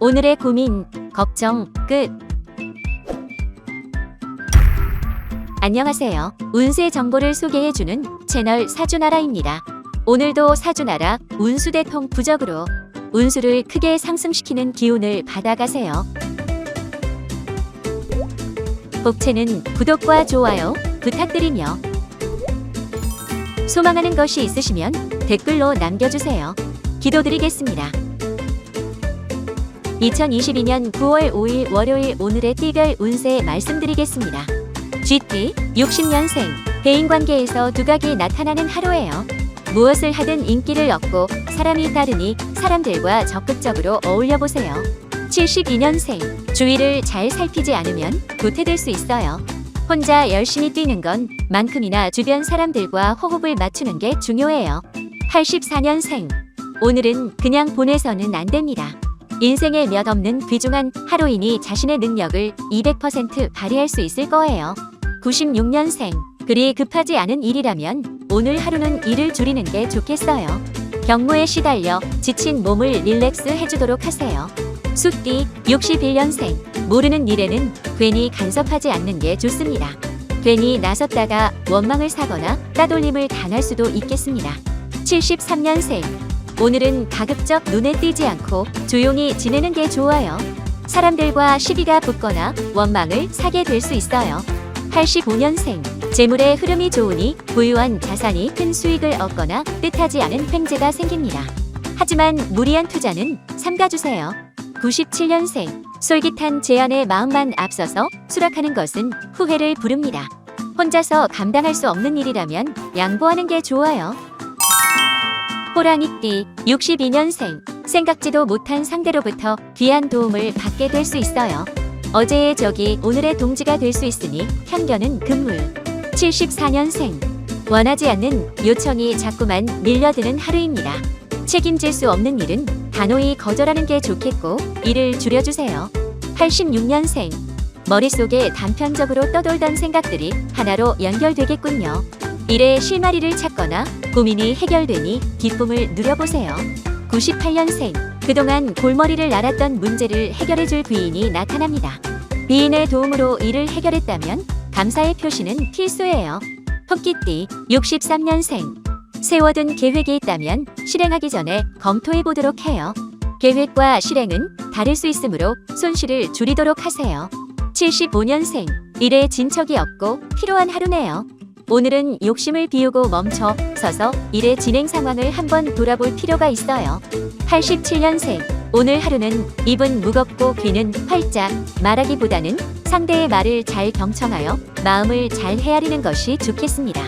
오늘의 고민, 걱정, 끝. 안녕하세요. 운세 정보를 소개해주는 채널 사주나라입니다. 오늘도 사주나라 운수대통 부적으로 운수를 크게 상승시키는 기운을 받아가세요. 복채는 구독과 좋아요 부탁드리며 소망하는 것이 있으시면 댓글로 남겨주세요. 기도드리겠습니다. 2022년 9월 5일 월요일 오늘의 띠별 운세 말씀드리겠습니다. GT 60년생 대인관계에서 두각이 나타나는 하루예요. 무엇을 하든 인기를 얻고 사람이 따르니 사람들과 적극적으로 어울려보세요. 72년생 주위를 잘 살피지 않으면 도태될 수 있어요. 혼자 열심히 뛰는 건 만큼이나 주변 사람들과 호흡을 맞추는 게 중요해요. 84년생 오늘은 그냥 보내서는 안 됩니다. 인생에 몇 없는 귀중한 하루이니 자신의 능력을 200% 발휘할 수 있을 거예요. 96년생 그리 급하지 않은 일이라면 오늘 하루는 일을 줄이는 게 좋겠어요. 경무에 시달려 지친 몸을 릴렉스 해주도록 하세요. 수띠 61년생 모르는 일에는 괜히 간섭하지 않는 게 좋습니다. 괜히 나섰다가 원망을 사거나 따돌림을 당할 수도 있겠습니다. 73년생 오늘은 가급적 눈에 띄지 않고 조용히 지내는 게 좋아요. 사람들과 시비가 붙거나 원망을 사게 될 수 있어요. 85년생 재물의 흐름이 좋으니 보유한 자산이 큰 수익을 얻거나 뜻하지 않은 횡재가 생깁니다. 하지만 무리한 투자는 삼가주세요. 97년생 솔깃한 제안에 마음만 앞서서 수락하는 것은 후회를 부릅니다. 혼자서 감당할 수 없는 일이라면 양보하는 게 좋아요. 호랑이띠 62년생 생각지도 못한 상대로부터 귀한 도움을 받게 될 수 있어요. 어제의 적이 오늘의 동지가 될 수 있으니 편견은 금물. 74년생 원하지 않는 요청이 자꾸만 밀려드는 하루입니다. 책임질 수 없는 일은 단호히 거절하는 게 좋겠고 일을 줄여주세요. 86년생 머릿속에 단편적으로 떠돌던 생각들이 하나로 연결되겠군요. 일에 실마리를 찾거나 고민이 해결되니 기쁨을 누려보세요. 98년생 그동안 골머리를 앓았던 문제를 해결해줄 귀인이 나타납니다. 귀인의 도움으로 일을 해결했다면 감사의 표시는 필수예요. 토끼띠 63년생 세워둔 계획이 있다면 실행하기 전에 검토해보도록 해요. 계획과 실행은 다를 수 있으므로 손실을 줄이도록 하세요. 75년생 일에 진척이 없고 피로한 하루네요. 오늘은 욕심을 비우고 멈춰 서서 일의 진행 상황을 한번 돌아볼 필요가 있어요. 87년생 오늘 하루는 입은 무겁고 귀는 활짝 말하기보다는 상대의 말을 잘 경청하여 마음을 잘 헤아리는 것이 좋겠습니다.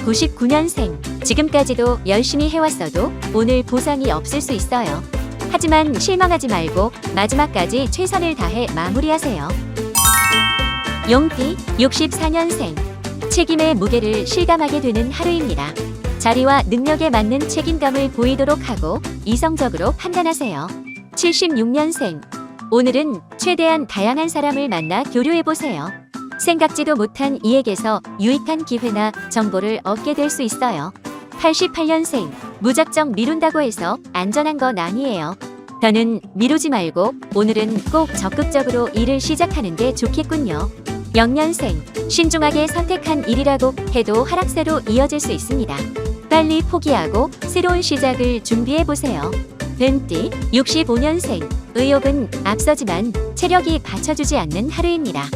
99년생 지금까지도 열심히 해왔어도 오늘 보상이 없을 수 있어요. 하지만 실망하지 말고 마지막까지 최선을 다해 마무리하세요. 용띠 64년생 책임의 무게를 실감하게 되는 하루입니다. 자리와 능력에 맞는 책임감을 보이도록 하고 이성적으로 판단하세요. 76년생 오늘은 최대한 다양한 사람을 만나 교류해보세요. 생각지도 못한 이에게서 유익한 기회나 정보를 얻게 될 수 있어요. 88년생 무작정 미룬다고 해서 안전한 건 아니에요. 더는 미루지 말고 오늘은 꼭 적극적으로 일을 시작하는 게 좋겠군요. 0년생 신중하게 선택한 일이라고 해도 하락세로 이어질 수 있습니다. 빨리 포기하고 새로운 시작을 준비해보세요. 뱀띠 65년생 의욕은 앞서지만 체력이 받쳐주지 않는 하루입니다.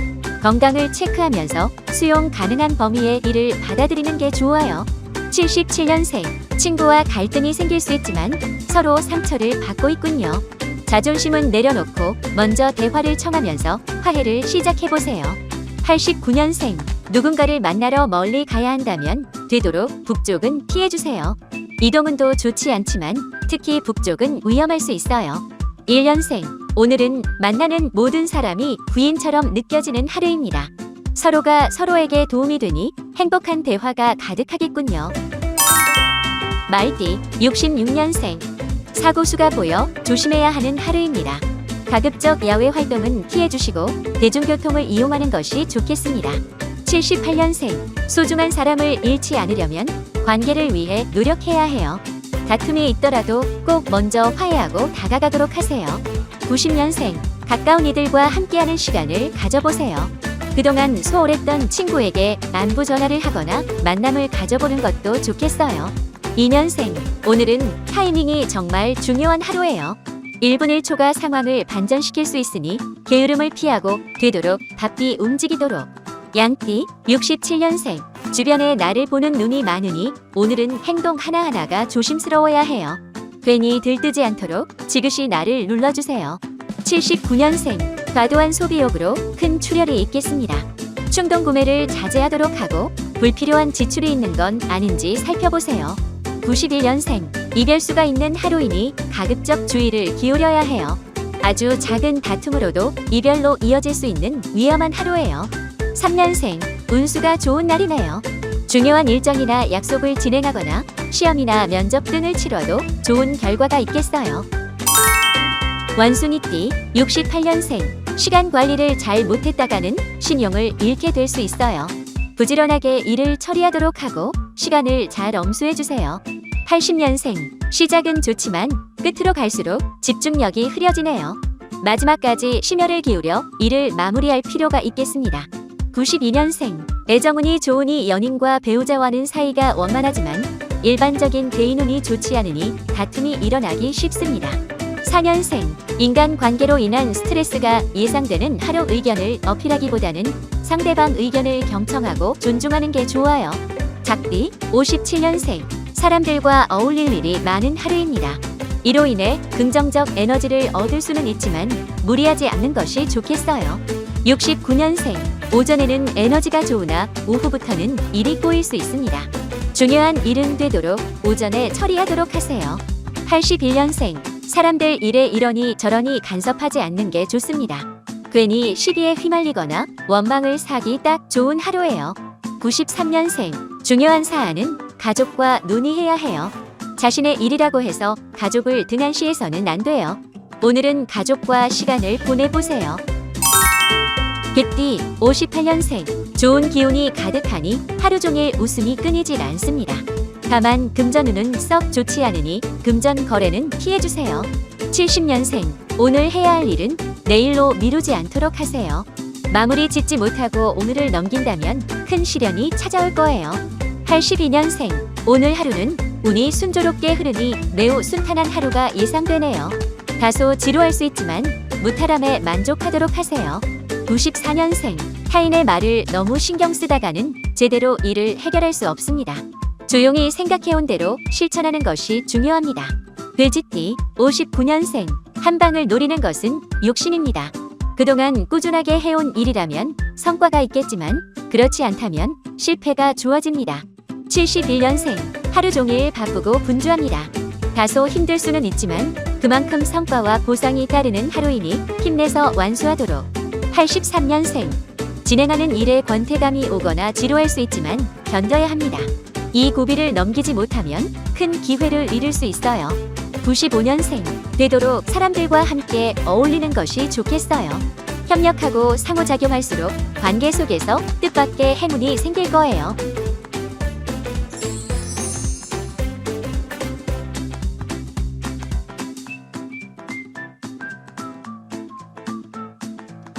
건강을 체크하면서 수용 가능한 범위의 일을 받아들이는 게 좋아요. 77년생 친구와 갈등이 생길 수 있지만 서로 상처를 받고 있군요. 자존심은 내려놓고 먼저 대화를 청하면서 화해를 시작해보세요. 89년생 누군가를 만나러 멀리 가야 한다면 되도록 북쪽은 피해주세요. 이동운도 좋지 않지만 특히 북쪽은 위험할 수 있어요. 1년생 오늘은 만나는 모든 사람이 귀인처럼 느껴지는 하루입니다. 서로가 서로에게 도움이 되니 행복한 대화가 가득하겠군요. 말띠 66년생 사고수가 보여 조심해야 하는 하루입니다. 가급적 야외 활동은 피해주시고 대중교통을 이용하는 것이 좋겠습니다. 78년생 소중한 사람을 잃지 않으려면 관계를 위해 노력해야 해요. 다툼이 있더라도 꼭 먼저 화해하고 다가가도록 하세요. 90년생, 가까운 이들과 함께하는 시간을 가져보세요. 그동안 소홀했던 친구에게 안부 전화를 하거나 만남을 가져보는 것도 좋겠어요. 2년생, 오늘은 타이밍이 정말 중요한 하루예요. 1분 1초가 상황을 반전시킬 수 있으니 게으름을 피하고 되도록 바삐 움직이도록. 양띠, 67년생, 주변에 나를 보는 눈이 많으니 오늘은 행동 하나하나가 조심스러워야 해요. 괜히 들뜨지 않도록 지그시 나를 눌러주세요. 79년생, 과도한 소비욕으로 큰 출혈이 있겠습니다. 충동 구매를 자제하도록 하고 불필요한 지출이 있는 건 아닌지 살펴보세요. 91년생, 이별수가 있는 하루이니 가급적 주의를 기울여야 해요. 아주 작은 다툼으로도 이별로 이어질 수 있는 위험한 하루예요. 3년생, 운수가 좋은 날이네요. 중요한 일정이나 약속을 진행하거나 시험이나 면접 등을 치러도 좋은 결과가 있겠어요. 원숭이띠, 68년생, 시간 관리를 잘 못했다가는 신용을 잃게 될 수 있어요. 부지런하게 일을 처리하도록 하고 시간을 잘 엄수해주세요. 80년생, 시작은 좋지만 끝으로 갈수록 집중력이 흐려지네요. 마지막까지 심혈을 기울여 일을 마무리할 필요가 있겠습니다. 92년생, 애정운이 좋으니 연인과 배우자와는 사이가 원만하지만 일반적인 대인운이 좋지 않으니 다툼이 일어나기 쉽습니다. 4년생, 인간관계로 인한 스트레스가 예상되는 하루. 의견을 어필하기보다는 상대방 의견을 경청하고 존중하는 게 좋아요. 작띠, 57년생, 사람들과 어울릴 일이 많은 하루입니다. 이로 인해 긍정적 에너지를 얻을 수는 있지만 무리하지 않는 것이 좋겠어요. 69년생, 오전에는 에너지가 좋으나 오후부터는 일이 꼬일 수 있습니다. 중요한 일은 되도록 오전에 처리하도록 하세요. 81년생, 사람들 일에 이러니 저러니 간섭하지 않는 게 좋습니다. 괜히 시비에 휘말리거나 원망을 사기 딱 좋은 하루예요. 93년생, 중요한 사안은 가족과 논의해야 해요. 자신의 일이라고 해서 가족을 등한시해서는 안 돼요. 오늘은 가족과 시간을 보내보세요. 개띠, 58년생, 좋은 기운이 가득하니 하루 종일 웃음이 끊이질 않습니다. 다만 금전운은 썩 좋지 않으니 금전 거래는 피해주세요. 70년생, 오늘 해야 할 일은 내일로 미루지 않도록 하세요. 마무리 짓지 못하고 오늘을 넘긴다면 큰 시련이 찾아올 거예요. 82년생, 오늘 하루는 운이 순조롭게 흐르니 매우 순탄한 하루가 예상되네요. 다소 지루할 수 있지만 무탈함에 만족하도록 하세요. 94년생, 타인의 말을 너무 신경 쓰다가는 제대로 일을 해결할 수 없습니다. 조용히 생각해온 대로 실천하는 것이 중요합니다. 돼지띠, 59년생, 한 방을 노리는 것은 욕심입니다. 그동안 꾸준하게 해온 일이라면 성과가 있겠지만 그렇지 않다면 실패가 주어집니다. 71년생, 하루 종일 바쁘고 분주합니다. 다소 힘들 수는 있지만 그만큼 성과와 보상이 따르는 하루이니 힘내서 완수하도록. 83년생, 진행하는 일에 권태감이 오거나 지루할 수 있지만 견뎌야 합니다. 이 고비를 넘기지 못하면 큰 기회를 잃을 수 있어요. 95년생, 되도록 사람들과 함께 어울리는 것이 좋겠어요. 협력하고 상호작용할수록 관계 속에서 뜻밖의 행운이 생길 거예요.